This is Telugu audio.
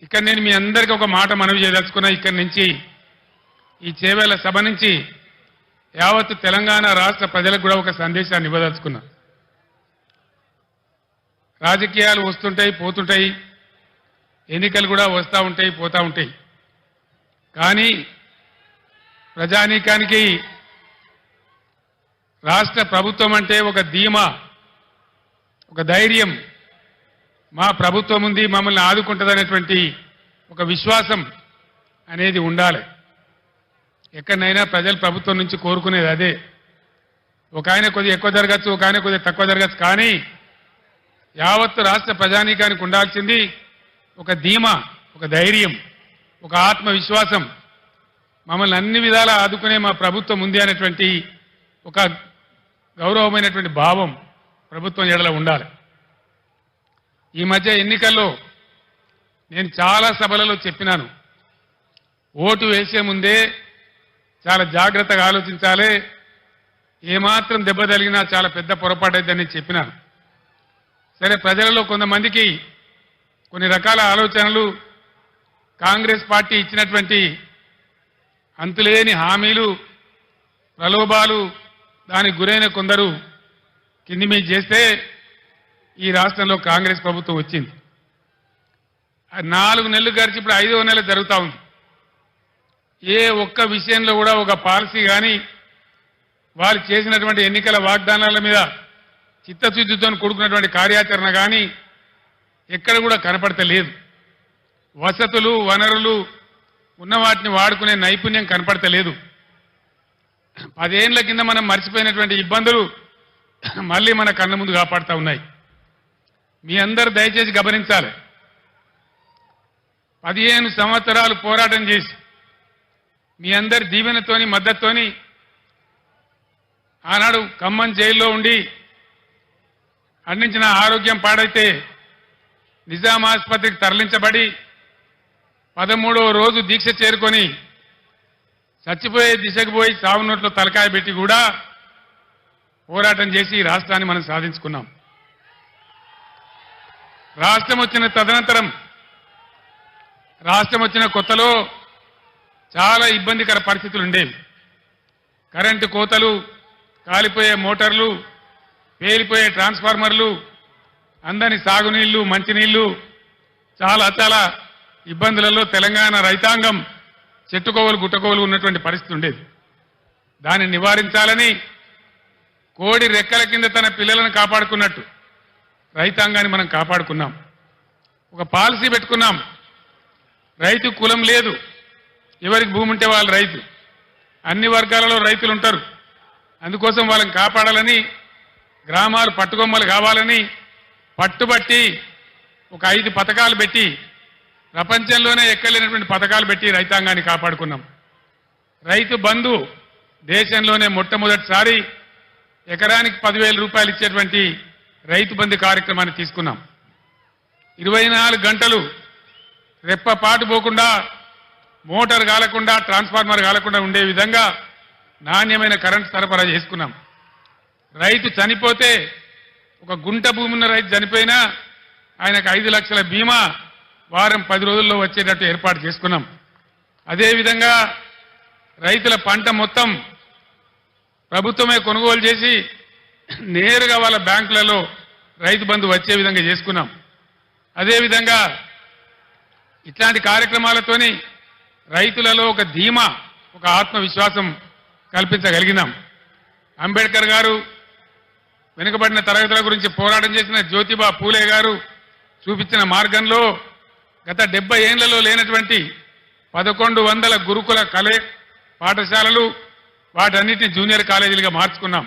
ఇక్కడ నేను మీ అందరికీ ఒక మాట మనవి చేయదలుచుకున్నా. ఇక్కడి నుంచి ఈ చేవేళ్ల సభ నుంచి యావత్ తెలంగాణ రాష్ట్ర ప్రజలకు కూడా ఒక సందేశాన్ని ఇవ్వదలుచుకున్నా. రాజకీయాలు వస్తుంటాయి పోతుంటాయి, ఎన్నికలు కూడా వస్తూ ఉంటాయి పోతూ ఉంటాయి. కానీ ప్రజానీకానికి రాష్ట్ర ప్రభుత్వం అంటే ఒక ధీమా, ఒక ధైర్యం, మా ప్రభుత్వం ఉంది మమ్మల్ని ఆదుకుంటుందనేటువంటి ఒక విశ్వాసం అనేది ఉండాలి. ఎక్కడైనా ప్రజలు ప్రభుత్వం నుంచి కోరుకునేది అదే. ఒక ఆయన కొద్దిగా ఎక్కువ జరగచ్చు, ఒక ఆయన కొద్దిగా తక్కువ జరగచ్చు, కానీ యావత్తు రాష్ట్ర ప్రజానీకానికి ఉండాల్సింది ఒక ధీమా, ఒక ధైర్యం, ఒక ఆత్మవిశ్వాసం. మమ్మల్ని అన్ని విధాలా ఆదుకునే మా ప్రభుత్వం ఉంది అనేటువంటి ఒక గౌరవమైనటువంటి భావం ప్రభుత్వం ఎడల ఉండాలి. ఈ మధ్య ఎన్నికల్లో నేను చాలా సభలలో చెప్పినాను, ఓటు వేసే ముందే చాలా జాగ్రత్తగా ఆలోచించాలి, ఏమాత్రం దెబ్బ తగిలినా చాలా పెద్ద పొరపాటు అయిద్దని చెప్పినాను. సరే, ప్రజలలో కొంతమందికి కొన్ని రకాల ఆలోచనలు, కాంగ్రెస్ పార్టీ ఇచ్చినటువంటి అంతులేని హామీలు, ప్రలోభాలు, దానికి గురైన కొందరు కింది మీద చేస్తే ఈ రాష్ట్రంలో కాంగ్రెస్ ప్రభుత్వం వచ్చింది. 4 నెలలు గడిచి ఇప్పుడు 5వ నెల జరుగుతూ ఉంది. ఏ ఒక్క విషయంలో కూడా ఒక పాలసీ కానీ వాళ్ళు చేసినటువంటి ఎన్నికల వాగ్దానాల మీద చిత్తశుద్ధితో కూడుకున్నటువంటి కార్యాచరణ కానీ ఎక్కడ కూడా కనపడతలేదు. వసతులు, వనరులు ఉన్న వాటిని వాడుకునే నైపుణ్యం కనపడతలేదు. 10 ఏళ్ల కింద మనం మర్చిపోయినటువంటి ఇబ్బందులు మళ్ళీ మన కళ్ళ ముందు కాపాడుతూ ఉన్నాయి. మీ అందరూ దయచేసి గమనించాలి. 15 సంవత్సరాలు పోరాటం చేసి మీ అందరి దీవెనతోని మద్దతుతోని ఆనాడు ఖమ్మం జైల్లో ఉండి అందించిన ఆరోగ్యం పాడైతే నిజాం ఆసుపత్రికి తరలించబడి 13వ రోజు దీక్ష చేరుకొని చచ్చిపోయే దిశకు పోయి సావు నోట్లో తలకాయ పెట్టి కూడా పోరాటం చేసి రాష్ట్రాన్ని మనం సాధించుకున్నాం. రాష్ట్రం వచ్చిన కొత్తలో చాలా ఇబ్బందికర పరిస్థితులు ఉండేవి. కరెంటు కోతలు, కాలిపోయే మోటార్లు, పేలిపోయే ట్రాన్స్ఫార్మర్లు, అందని సాగునీళ్లు, మంచినీళ్లు, చాలా ఇబ్బందులలో తెలంగాణ రైతాంగం చెట్టుకోవలు గుట్టకోవలు ఉన్నటువంటి పరిస్థితి ఉండేది. దాన్ని నివారించాలని కోడి రెక్కల కింద తన పిల్లలను కాపాడుకున్నట్టు రైతాంగాన్ని మనం కాపాడుకున్నాం. ఒక పాలసీ పెట్టుకున్నాం, రైతు కులం లేదు, ఎవరికి భూమి ఉంటే వాళ్ళు రైతు, అన్ని వర్గాలలో రైతులు ఉంటారు. అందుకోసం వాళ్ళని కాపాడాలని, గ్రామాలు పట్టుకొమ్మలు కావాలని పట్టుబట్టి ఒక 5 పథకాలు పెట్టి, ప్రపంచంలోనే ఎక్కలేనటువంటి పథకాలు పెట్టి రైతాంగాన్ని కాపాడుకున్నాం. రైతు బంధు దేశంలోనే మొట్టమొదటిసారి ఎకరానికి 10,000 రూపాయలు ఇచ్చేటువంటి రైతు బంధు కార్యక్రమాన్ని తీసుకున్నాం. 24 గంటలు రెప్పపాటు పోకుండా, మోటార్ కాలకుండా, ట్రాన్స్ఫార్మర్ కాలకుండా ఉండే విధంగా నాణ్యమైన కరెంటు సరఫరా చేసుకున్నాం. రైతు చనిపోతే, ఒక గుంట భూమి ఉన్న రైతు చనిపోయినా ఆయనకు 5 లక్షల బీమా వారం 10 రోజుల్లో వచ్చేటట్టు ఏర్పాటు చేసుకున్నాం. అదేవిధంగా రైతుల పంట మొత్తం ప్రభుత్వమే కొనుగోలు చేసి నేరుగా వాళ్ళ బ్యాంకులలో రైతు బంధు వచ్చే విధంగా చేసుకున్నాం. అదేవిధంగా ఇట్లాంటి కార్యక్రమాలతోని రైతులలో ఒక ధీమా, ఒక ఆత్మవిశ్వాసం కల్పించగలిగినాం. అంబేద్కర్ గారు, వెనుకబడిన తరగతుల గురించి పోరాటం చేసిన జ్యోతిబా పూలే గారు చూపించిన మార్గంలో గత 70 ఏళ్లలో లేనటువంటి 1100 గురుకుల పాఠశాలలు, వాటన్నిటిని జూనియర్ కాలేజీలుగా మార్చుకున్నాం.